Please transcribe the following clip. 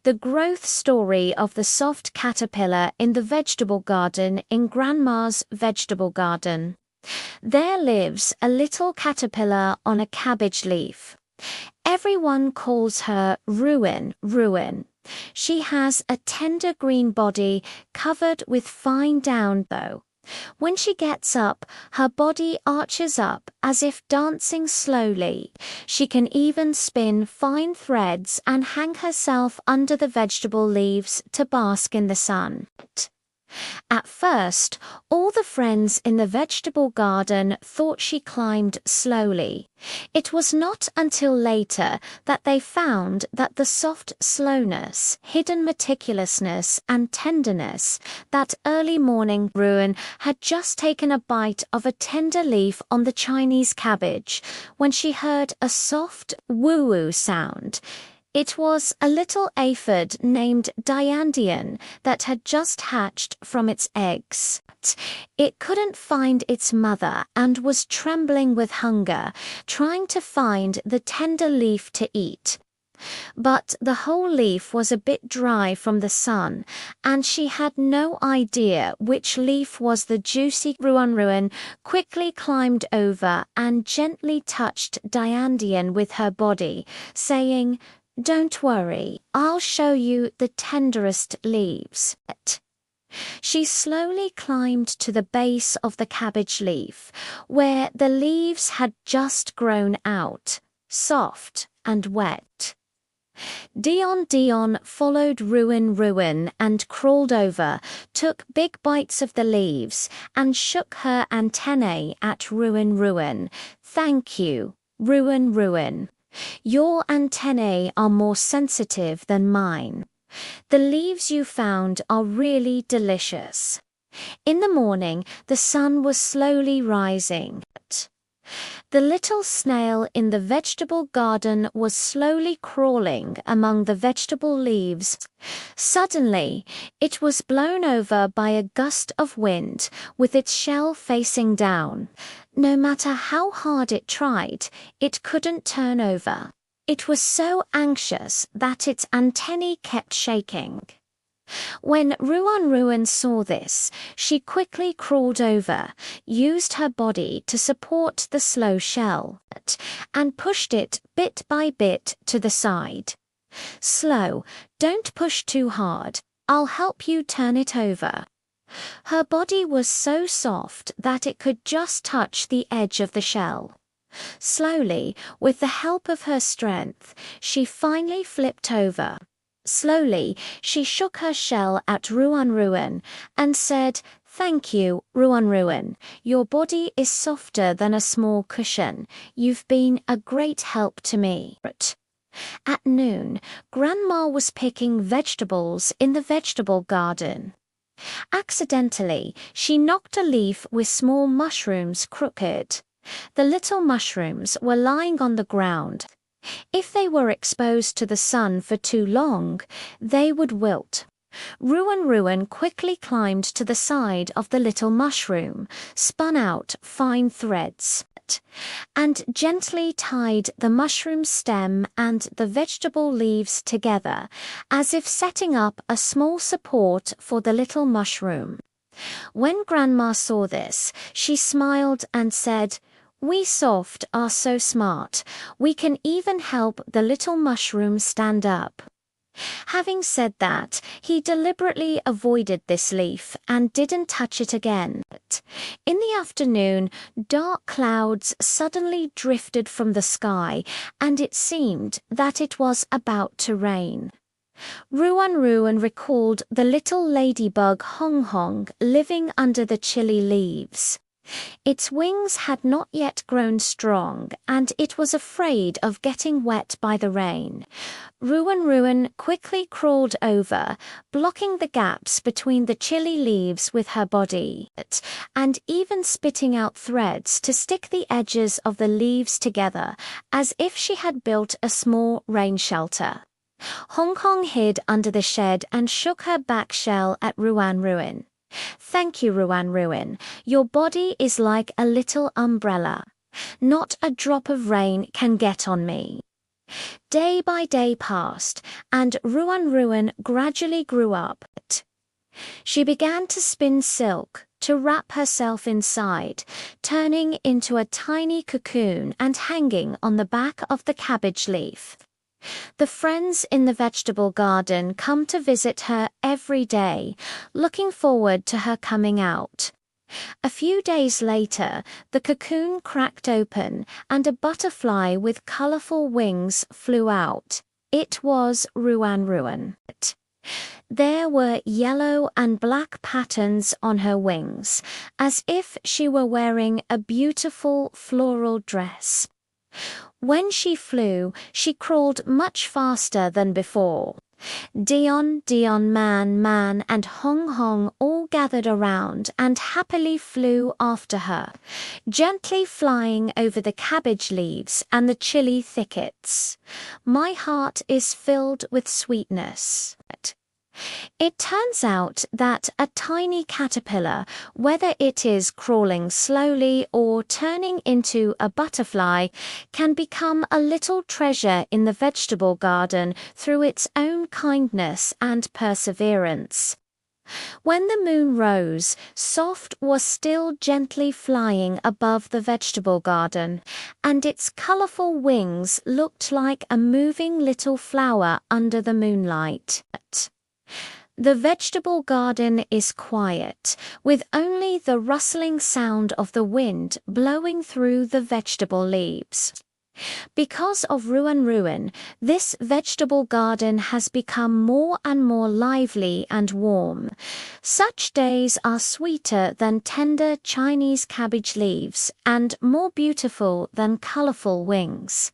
The growth story of the soft caterpillar in the vegetable garden in Grandma's vegetable garden. There lives a little caterpillar on a cabbage leaf. Everyone calls her Ruin, Ruin. She has a tender green body covered with fine down though. When she gets up, her body arches up as if dancing slowly. She can even spin fine threads and hang herself under the vegetable leaves to bask in the sun. At first, all the friends in the vegetable garden thought she climbed slowly. It was not until later that they found that the soft slowness, hidden meticulousness, and tenderness that early morning Ruin had just taken a bite of a tender leaf on the Chinese cabbage when she heard a soft woo-woo sound. It was a little aphid named Diandian that had just hatched from its eggs. It couldn't find its mother and was trembling with hunger, trying to find the tender leaf to eat. But the whole leaf was a bit dry from the sun, and she had no idea which leaf was the juicy. Ruin quickly climbed over and gently touched Diandian with her body, saying, "Don't worry, I'll show you the tenderest leaves." She slowly climbed to the base of the cabbage leaf, where the leaves had just grown out, soft and wet. Dion followed Ruin and crawled over, took big bites of the leaves, and shook her antennae at Ruin. "Thank you, Ruin. Your antennae are more sensitive than mine. The leaves you found are really delicious." In the morning, the sun was slowly rising. The little snail in the vegetable garden was slowly crawling among the vegetable leaves. Suddenly, it was blown over by a gust of wind, with its shell facing down. No matter how hard it tried, it couldn't turn over. It was so anxious that its antennae kept shaking. When Ruin saw this, she quickly crawled over, used her body to support the slow shell, and pushed it bit by bit to the side. "Slow, don't push too hard. I'll help you turn it over." Her body was so soft that it could just touch the edge of the shell. Slowly, with the help of her strength, she finally flipped over. Slowly, she shook her shell at Ruin and said, "Thank you, Ruin. Your body is softer than a small cushion. You've been a great help to me." At noon, Grandma was picking vegetables in the vegetable garden. Accidentally, she knocked a leaf with small mushrooms crooked. The little mushrooms were lying on the ground. If they were exposed to the sun for too long, they would wilt. Ruin quickly climbed to the side of the little mushroom, spun out fine threads, and gently tied the mushroom stem and the vegetable leaves together, as if setting up a small support for the little mushroom. When Grandma saw this, she smiled and said, "We soft are so smart, we can even help the little mushroom stand up." Having said that, he deliberately avoided this leaf and didn't touch it again. In the afternoon, dark clouds suddenly drifted from the sky, and it seemed that it was about to rain. Ruin recalled the little ladybug Hong Hong living under the chilly leaves. Its wings had not yet grown strong, and it was afraid of getting wet by the rain. Ruin quickly crawled over, blocking the gaps between the chilly leaves with her body, and even spitting out threads to stick the edges of the leaves together, as if she had built a small rain shelter. Hong Kong hid under the shed and shook her back shell at Ruin. "Thank you, Ruin. Your body is like a little umbrella. Not a drop of rain can get on me." Day by day passed, and Ruan Ruan gradually grew up. She began to spin silk, to wrap herself inside, turning into a tiny cocoon and hanging on the back of the cabbage leaf. The friends in the vegetable garden come to visit her every day, looking forward to her coming out. A few days later, the cocoon cracked open and a butterfly with colorful wings flew out. It was Ruan Ruan. There were yellow and black patterns on her wings, as if she were wearing a beautiful floral dress. When she flew, she crawled much faster than before. Dion, Dion, Man, and Hong Hong all gathered around and happily flew after her, gently flying over the cabbage leaves and the chilly thickets. My heart is filled with sweetness. It turns out that a tiny caterpillar, whether it is crawling slowly or turning into a butterfly, can become a little treasure in the vegetable garden through its own kindness and perseverance. When the moon rose, Soft was still gently flying above the vegetable garden, and its colorful wings looked like a moving little flower under the moonlight. The vegetable garden is quiet, with only the rustling sound of the wind blowing through the vegetable leaves. Because of Ruan Ruan, this vegetable garden has become more and more lively and warm. Such days are sweeter than tender Chinese cabbage leaves and more beautiful than colorful wings.